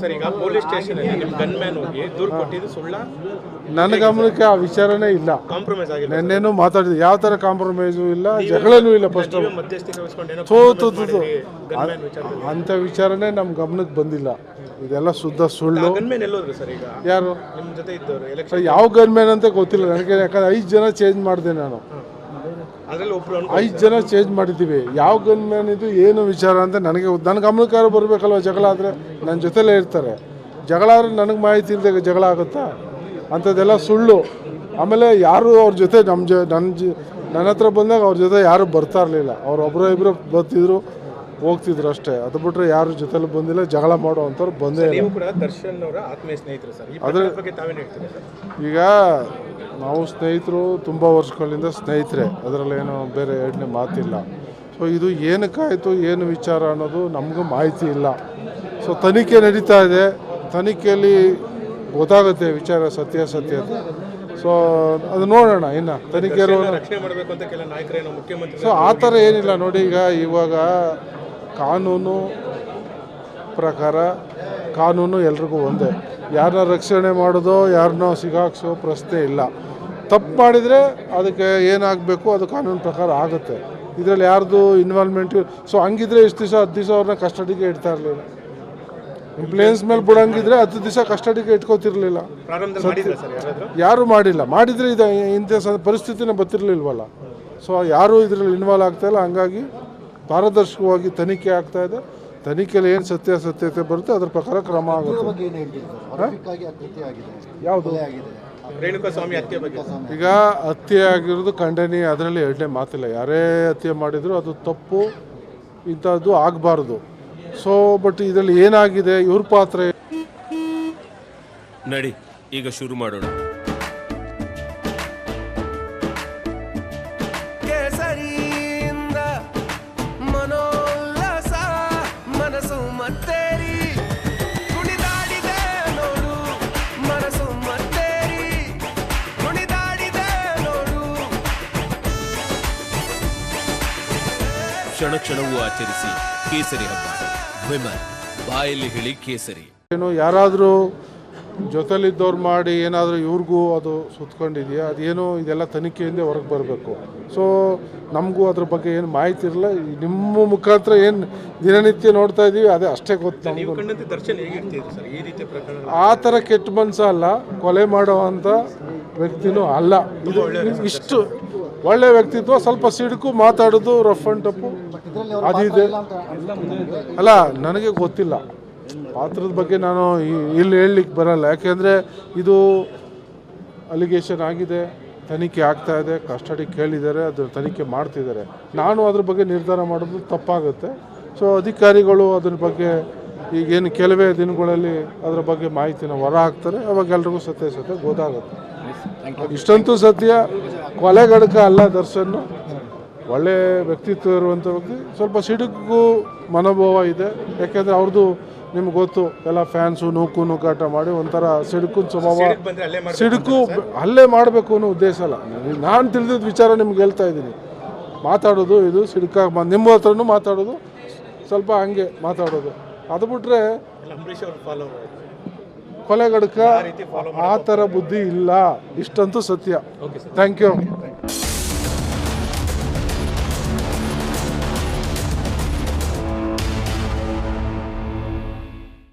Sir ಈಗ police station ಅಲ್ಲಿ ನಿಮ್ಮ ಗನ್ ಮ್ಯಾನ್ ಹೋಗಿ ದೂರು ಕೊಟ್ಟಿದ್ದು ಸುಳ್ಳ? ನನ್ನ ಗಮನಕ್ಕೆ ಆ ವಿಚಾರನೇ ಇಲ್ಲ. ಕಾಂಪ್ರಮೈಸ್ ಆಗಿಲ್ಲ. ನೆನ್ನೆನೂ ಮಾತಾಡಿದ್ವಿ, ಯಾವ ಥರ ಕಾಂಪ್ರಮೈಸು ಇಲ್ಲ, ಜಗಳನೂ ಇಲ್ಲ. ಫಸ್ಟ್ ಮಧ್ಯಸ್ಥಿಕೆ ವಹಿಸ್ಕೊಂಡು ಏನೋ ಥೂ ಅಂಥ ವಿಚಾರನೇ ನಮ್ಮ ಗಮನಕ್ಕೆ ಬಂದಿಲ್ಲ. ಇದೆಲ್ಲ ಶುದ್ಧ ಸುಳ್ಳು. ಗನ್ ಮ್ಯಾನ್ ಎಲ್ಲೋದ್ರು ಸರ್ ಈಗ? ಯಾರು ನಿಮ್ಮ ಜೊತೆ ಇದ್ದವರು ಎಲೆಕ್ಷನ್? ಯಾವ ಗನ್ ಮ್ಯಾನ್ ಅಂತ ಗೊತ್ತಿಲ್ಲ ನನಗೆ, ಯಾಕಂದ್ರೆ 5 ಜನ ಚೇಂಜ್ ಮಾಡಿದೆ ನಾನು. ಅದರಲ್ಲಿ ಒಬ್ರು 5 ಜನ ಚೇಂಜ್ ಮಾಡಿದ್ದೀವಿ. ಯಾವ ಗನ್ ಮ್ಯಾನ್ ಇದು ಏನು ವಿಚಾರ ಅಂತ ನನಗೆ ನನ್ನ ಗಮನಕ್ಕಾರು ಬರಬೇಕಲ್ವ. ಜಗಳ ಆದರೆ ನನ್ನ ಜೊತೆಲೇ ಇರ್ತಾರೆ. ಜಗಳ ಆದರೆ ನನಗೆ ಮಾಹಿತಿ ಇಲ್ಲದೆ ಜಗಳ ಆಗುತ್ತಾ? ಅಂಥದ್ದೆಲ್ಲ ಸುಳ್ಳು. ಆಮೇಲೆ ಯಾರು ಅವ್ರ ಜೊತೆ ನನ್ನ ಹತ್ರ ಬಂದಾಗ ಅವ್ರ ಜೊತೆ ಯಾರು ಬರ್ತಾ ಇರಲಿಲ್ಲ. ಅವ್ರು ಒಬ್ಬರು ಇಬ್ಬರು ಬರ್ತಿದ್ರು ಹೋಗ್ತಿದ್ರು ಅಷ್ಟೇ. ಅದು ಬಿಟ್ಟರೆ ಯಾರು ಜೊತೆಲಿ ಬಂದಿಲ್ಲ, ಜಗಳ ಮಾಡೋ ಅಂಥವ್ರು ಬಂದೇ ಇಲ್ಲ. ನೀವು ಕೂಡ ದರ್ಶನ್ ಅವರ ಆತ್ಮೀಯ ಸ್ನೇಹಿತರು ಸರ್, ಈ ಬಗ್ಗೆ ತಾವೇನು ಹೇಳ್ತೀರಾ ಸರ್? ಈಗ ನಾವು ಸ್ನೇಹಿತರು, ತುಂಬ ವರ್ಷಗಳಿಂದ ಸ್ನೇಹಿತರೆ, ಅದರಲ್ಲೇನು ಬೇರೆ ಎರಡನೇ ಮಾತಿಲ್ಲ. ಸೊ ಇದು ಏನಕ್ಕಾಯಿತು, ಏನು ವಿಚಾರ ಅನ್ನೋದು ನಮಗೂ ಮಾಹಿತಿ ಇಲ್ಲ. ಸೊ ತನಿಖೆ ನಡೀತಾ ಇದೆ, ತನಿಖೆಯಲ್ಲಿ ಗೊತ್ತಾಗುತ್ತೆ ವಿಚಾರ ಸತ್ಯಾಸತ್ಯತೆ. ಸೊ ಅದು ನೋಡೋಣ ಇನ್ನು ತನಿಖೆ ರಕ್ಷಣೆ ಮಾಡಬೇಕು ಅಂತ ಕೆಲ ನಾಯಕರೇನೋ ಮುಖ್ಯಮಂತ್ರಿ. ಸೊ ಆ ಥರ ಏನಿಲ್ಲ ನೋಡಿ. ಇವಾಗ ಕಾನೂನು ಪ್ರಕಾರ ಕಾನೂನು ಎಲ್ರಿಗೂ ಒಂದೇ. ಯಾರನ್ನ ರಕ್ಷಣೆ ಮಾಡೋದೋ ಯಾರನ್ನೋ ಸಿಗಾಕ್ಸೋ ಪ್ರಶ್ನೆ ಇಲ್ಲ. ತಪ್ಪು ಮಾಡಿದರೆ ಅದಕ್ಕೆ ಏನಾಗಬೇಕು ಅದು ಕಾನೂನು ಪ್ರಕಾರ ಆಗುತ್ತೆ. ಇದರಲ್ಲಿ ಯಾರ್ದು ಇನ್ವಾಲ್ವ್ಮೆಂಟ್. ಸೊ ಹಂಗಿದ್ರೆ ಇಷ್ಟು ದಿವಸ 10 ದಿವಸ ಅವ್ರನ್ನ ಕಸ್ಟಡಿಗೆ ಇಡ್ತಾ ಇರಲಿಲ್ಲ. ಇಂಪ್ಲೇನ್ಸ್ ಮೇಲೆ ಬಿಡೋಂಗಿದ್ರೆ 10 ದಿವಸ ಕಸ್ಟಡಿಗೆ ಇಟ್ಕೋತಿರ್ಲಿಲ್ಲ. ಯಾರು ಮಾಡಿಲ್ಲ. ಮಾಡಿದರೆ ಇದು ಇಂಥ ಪರಿಸ್ಥಿತಿನೇ ಬರ್ತಿರ್ಲಿಲ್ವಲ್ಲ. ಸೊ ಯಾರೂ ಇದರಲ್ಲಿ ಇನ್ವಾಲ್ವ್ ಆಗ್ತಾಯಿಲ್ಲ. ಹಂಗಾಗಿ ಪಾರದರ್ಶಕವಾಗಿ ತನಿಖೆ ಆಗ್ತಾ ಇದೆ. ತನಿಖೆಯಲ್ಲಿ ಏನು ಸತ್ಯಾಸತ್ಯತೆ ಬರುತ್ತೆ ಅದ್ರ ಪ್ರಕಾರ ಕ್ರಮ ಆಗುತ್ತೆ. ಯಾವುದು ರೇಣುಕಾಸ್ವಾಮಿ ಹತ್ಯೆ ಬಗ್ಗೆ? ಈಗ ಹತ್ಯೆ ಆಗಿರೋದು ಖಂಡನೀಯ, ಅದರಲ್ಲಿ ಎರಡನೇ ಮಾತಿಲ್ಲ. ಯಾರೇ ಹತ್ಯೆ ಮಾಡಿದ್ರು ಅದು ತಪ್ಪು, ಇಂಥದ್ದು ಆಗಬಾರ್ದು. ಸೊ ಬಟ್ ಇದರಲ್ಲಿ ಏನಾಗಿದೆ, ಇವ್ರ ಪಾತ್ರ ನಡಿ ಈಗ ಶುರು ಮಾಡೋಣ. ಮನೋಲ್ಲಾಸ ಮನಸ್ಸು ಮತ್ತೇರಿ ಕುಣಿದಾಡಿದೆ ನೋಡು, ಮನಸ್ಸು ಮತ್ತೇರಿ ಕುಣಿದಾಡಿದೆ ನೋಡು. ಕ್ಷಣ ಕ್ಷಣವೂ ಆಚರಿಸಿ ಕೇಸರಿ ಹಬ್ಬ. ವಿಮಲ್ ಬಾಯಲ್ಲಿ ಹೇಳಿ ಕೇಸರಿ. ಏನು ಯಾರಾದರೂ ಜೊತೆಲಿದ್ದವ್ರು ಮಾಡಿ ಏನಾದರೂ ಇವ್ರಿಗೂ ಅದು ಸುತ್ಕೊಂಡಿದೆಯಾ ಅದೇನೋ, ಇದೆಲ್ಲ ತನಿಖೆಯಿಂದ ಹೊರಗೆ ಬರಬೇಕು. ಸೊ ನಮಗೂ ಅದ್ರ ಬಗ್ಗೆ ಏನು ಮಾಹಿತಿ ಇರಲ್ಲ. ನಿಮ್ಮ ಮುಖಾಂತರ ಏನು ದಿನನಿತ್ಯ ನೋಡ್ತಾ ಇದ್ದೀವಿ ಅದೇ ಅಷ್ಟೇ ಗೊತ್ತು. ಆ ಥರ ಕೆಟ್ಟ ಮನಸ್ಸು ಅಲ್ಲ, ಕೊಲೆ ಮಾಡೋವಂಥ ವ್ಯಕ್ತಿನೂ ಅಲ್ಲ. ಇದು ಇಷ್ಟು ಒಳ್ಳೆ ವ್ಯಕ್ತಿತ್ವ. ಸ್ವಲ್ಪ ಸಿಡುಕು ಮಾತಾಡೋದು, ರಫ್ ಆ್ಯಂಡ್ ಟಪ್ಪು ಅದಿದೆ ಅಲ್ಲ. ನನಗೆ ಗೊತ್ತಿಲ್ಲ ಪಾತ್ರದ ಬಗ್ಗೆ, ನಾನು ಇಲ್ಲಿ ಹೇಳಲಿಕ್ಕೆ ಬರಲ್ಲ. ಯಾಕೆಂದರೆ ಇದು ಅಲಿಗೇಷನ್ ಆಗಿದೆ, ತನಿಖೆ ಆಗ್ತಾ ಇದೆ, ಕಸ್ಟಡಿ ಕೇಳಿದ್ದಾರೆ, ಅದ್ರ ತನಿಖೆ ಮಾಡ್ತಿದ್ದಾರೆ. ನಾನು ಅದ್ರ ಬಗ್ಗೆ ನಿರ್ಧಾರ ಮಾಡೋದು ತಪ್ಪಾಗುತ್ತೆ. ಸೊ ಅಧಿಕಾರಿಗಳು ಅದ್ರ ಬಗ್ಗೆ ಈಗೇನು ಕೆಲವೇ ದಿನಗಳಲ್ಲಿ ಅದರ ಬಗ್ಗೆ ಮಾಹಿತಿನ ಹೊರ ಹಾಕ್ತಾರೆ, ಅವಾಗ ಎಲ್ರಿಗೂ ಸತ್ಯಾಸತ್ಯ ಗೊತ್ತಾಗುತ್ತೆ. ಇಷ್ಟಂತೂ ಸತ್ಯ, ಕೊಲೆಗಡಕ ಅಲ್ಲ ದರ್ಶನ್. ಒಳ್ಳೆ ವ್ಯಕ್ತಿತ್ವ ಇರುವಂಥ ವ್ಯಕ್ತಿ. ಸ್ವಲ್ಪ ಸಿಡುಕು ಮನೋಭಾವ ಇದೆ. ಯಾಕೆಂದರೆ ಅವ್ರದ್ದು ನಿಮ್ಗೆ ಗೊತ್ತು, ಎಲ್ಲ ಫ್ಯಾನ್ಸು ನೂಕಾಟ ಮಾಡಿ ಒಂಥರ ಸಿಡುಕು ಸ್ವಭಾವ. ಸಿಡುಕು ಅಲ್ಲೇ ಮಾಡಬೇಕು ಅನ್ನೋ ಉದ್ದೇಶ ಅಲ್ಲ. ನಾನು ತಿಳಿದಿದ್ದ ವಿಚಾರ ನಿಮ್ಗೆ ಹೇಳ್ತಾ ಇದ್ದೀನಿ. ಮಾತಾಡೋದು ಇದು ಸಿಡುಕಾಗಿ ನಿಮ್ಮ ಹತ್ರನೂ ಮಾತಾಡೋದು ಸ್ವಲ್ಪ ಹಂಗೆ ಮಾತಾಡೋದು. ಅದು ಬಿಟ್ಟರೆ ಕೊಲೆಗಡಕ ಆ ಥರ ಬುದ್ಧಿ ಇಲ್ಲ. ಇಷ್ಟಂತೂ ಸತ್ಯ. Thank you.